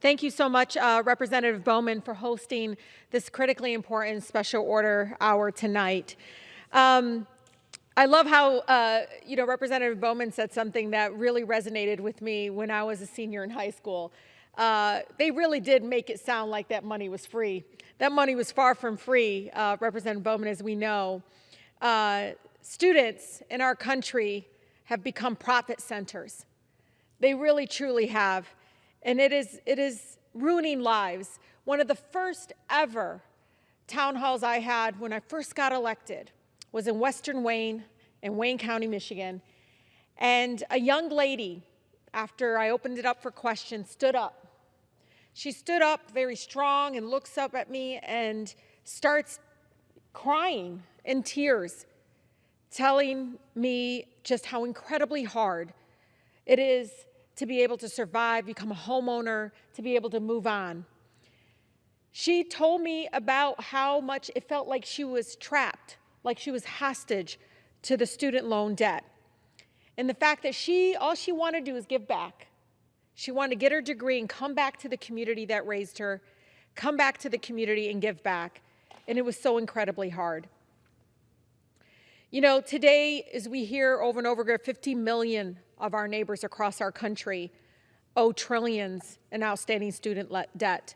Thank you so much, Representative Bowman, for hosting this critically important special order hour tonight. I love how, Representative Bowman said something that really resonated with me when I was a senior in high school. They really did make it sound like that money was free. That money was far from free, Representative Bowman, as we know. Students in our country have become profit centers. They really, truly have. And it is ruining lives. One of the first ever town halls I had when I first got elected was in Western Wayne, in Wayne County, Michigan. And a young lady, after I opened it up for questions, stood up. She stood up very strong and looks up at me and starts crying in tears, telling me just how incredibly hard it is to be able to survive, become a homeowner, to be able to move on. She told me about how much it felt like she was trapped, like she was hostage to the student loan debt. And the fact that all she wanted to do is give back. She wanted to get her degree and come back to the community that raised her, come back to the community and give back. And it was so incredibly hard. You know, today, as we hear over and over again, 50 million of our neighbors across our country owe trillions in outstanding student debt.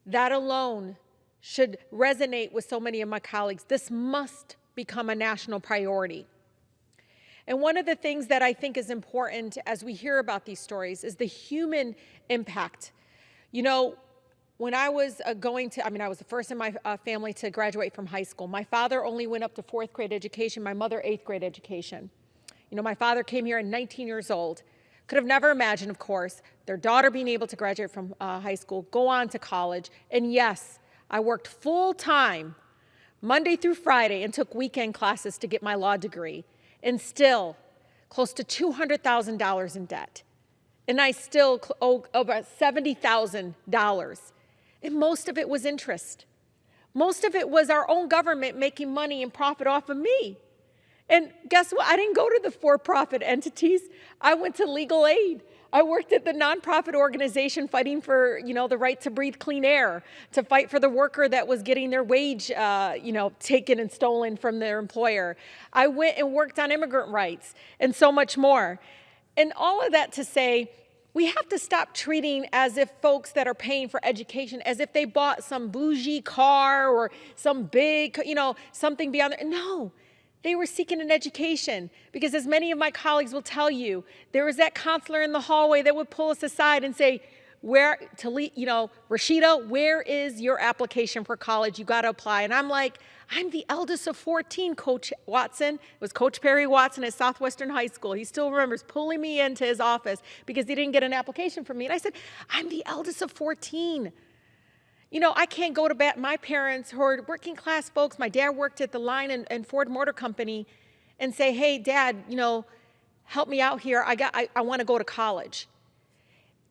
That alone should resonate with so many of my colleagues. This must become a national priority. And one of the things that I think is important as we hear about these stories is the human impact. You know, when I was I was the first in my family to graduate from high school. My father only went up to 4th grade education, my mother 8th grade education. You know, my father came here at 19 years old. Could have never imagined, of course, their daughter being able to graduate from high school, go on to college. And yes, I worked full-time, Monday through Friday, and took weekend classes to get my law degree, and still close to $200,000 in debt. And I still owe about $70,000. And most of it was interest. Most of it was our own government making money and profit off of me. And guess what? I didn't go to the for-profit entities. I went to legal aid. I worked at the nonprofit organization fighting for, the right to breathe clean air, to fight for the worker that was getting their wage, taken and stolen from their employer. I went and worked on immigrant rights and so much more. And all of that to say, we have to stop treating as if folks that are paying for education, as if they bought some bougie car or some big, something beyond their, no. They were seeking an education because, as many of my colleagues will tell you, there was that counselor in the hallway that would pull us aside and say, Rashida, where is your application for college? You got to apply. And I'm like, I'm the eldest of 14, Coach Watson. It was Coach Perry Watson at Southwestern High School. He still remembers pulling me into his office because he didn't get an application from me. And I said, I'm the eldest of 14. I can't go to bat. My parents, who are working class folks, my dad worked at the line and Ford Motor Company, and say, hey, Dad, help me out here. I want to go to college.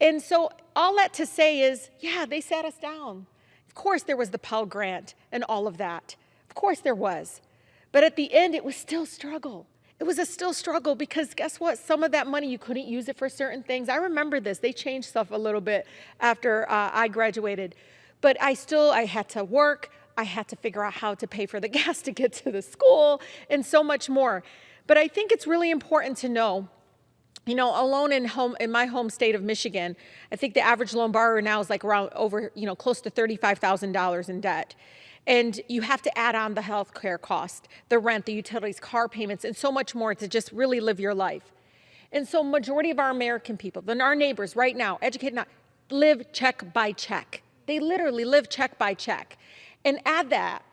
And so all that to say is, yeah, they sat us down. Of course there was the Pell Grant and all of that. Of course there was. But at the end, it was still struggle. It was a still struggle because guess what? Some of that money, you couldn't use it for certain things. I remember this. They changed stuff a little bit after I graduated. But I had to work. I had to figure out how to pay for the gas to get to the school and so much more. But I think it's really important to know, alone in my home state of Michigan, I think the average loan borrower now is like around close to $35,000 in debt. And you have to add on the health care cost, the rent, the utilities, car payments, and so much more to just really live your life. And so majority of our American people, then our neighbors right now, educated now, live check by check. They literally live check by check. And add that,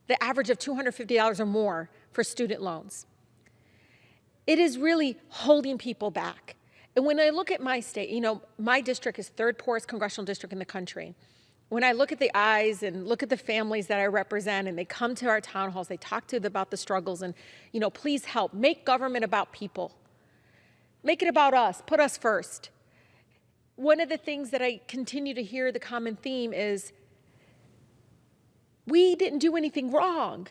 the average of $250 or more for student loans. It is really holding people back. And when I look at my state, my district is third poorest congressional district in the country. When I look at the eyes and look at the families that I represent and they come to our town halls, they talk to them about the struggles and, please help. Make government about people. Make it about us. Put us first. One of the things that I continue to hear the common theme is we didn't do anything wrong.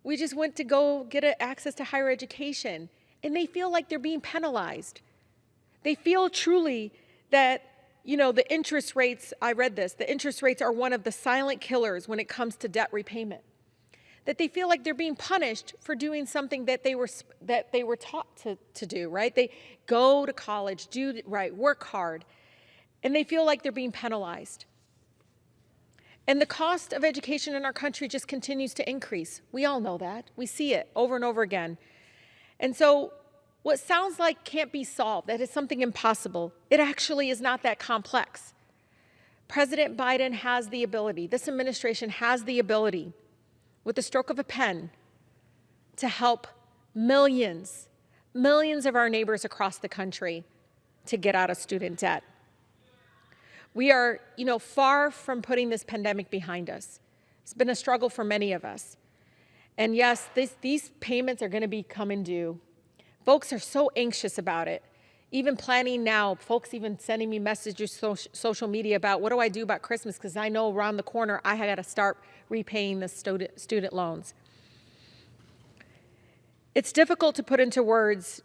We just went to go get access to higher education, and they feel like they're being penalized. They feel truly that the interest rates, I read this, the interest rates are one of the silent killers when it comes to debt repayment. That they feel like they're being punished for doing something that they were taught to do, right? They go to college, do right, work hard, and they feel like they're being penalized. And the cost of education in our country just continues to increase. We all know that. We see it over and over again. And so what sounds like can't be solved, that is something impossible, it actually is not that complex. President Biden has the ability, this administration has the ability, with the stroke of a pen, to help millions of our neighbors across the country to get out of student debt. We are, far from putting this pandemic behind us. It's been a struggle for many of us. And yes, these payments are going to be coming due. Folks are so anxious about it. Even planning now, folks even sending me messages social media about what do I do about Christmas, because I know around the corner I got to start repaying the student loans. It's difficult to put into words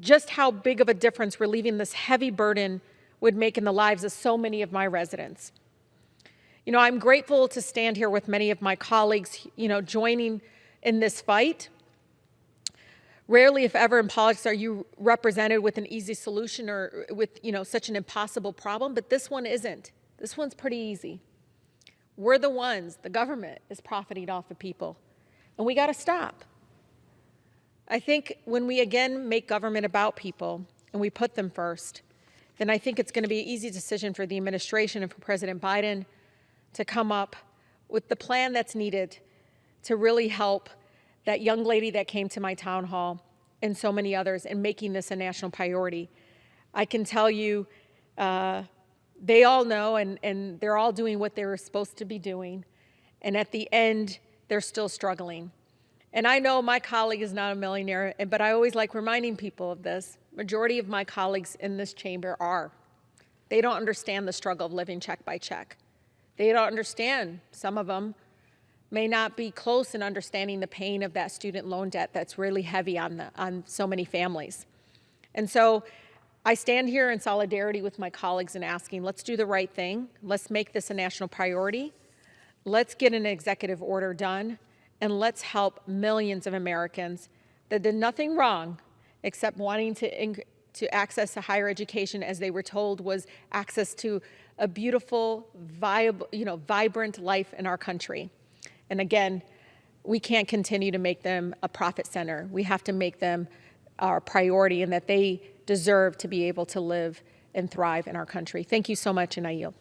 just how big of a difference relieving this heavy burden would make in the lives of so many of my residents. I'm grateful to stand here with many of my colleagues, joining in this fight. Rarely, if ever, in politics are you represented with an easy solution or with, such an impossible problem, but this one isn't. This one's pretty easy. We're the ones, the government is profiting off of people, and we got to stop. I think when we again make government about people and we put them first, then I think it's going to be an easy decision for the administration and for President Biden to come up with the plan that's needed to really help that young lady that came to my town hall and so many others in making this a national priority. I can tell you they all know and they're all doing what they were supposed to be doing. And at the end, they're still struggling. And I know my colleague is not a millionaire, but I always like reminding people of this. Majority of my colleagues in this chamber are. They don't understand the struggle of living check by check. They don't understand. Some of them may not be close in understanding the pain of that student loan debt that's really heavy on so many families. And so I stand here in solidarity with my colleagues and asking, let's do the right thing. Let's make this a national priority. Let's get an executive order done, and let's help millions of Americans that did nothing wrong except wanting to access a higher education, as they were told was access to a beautiful, viable, vibrant life in our country. And again, we can't continue to make them a profit center. We have to make them our priority, and that they deserve to be able to live and thrive in our country. Thank you so much, and I yield.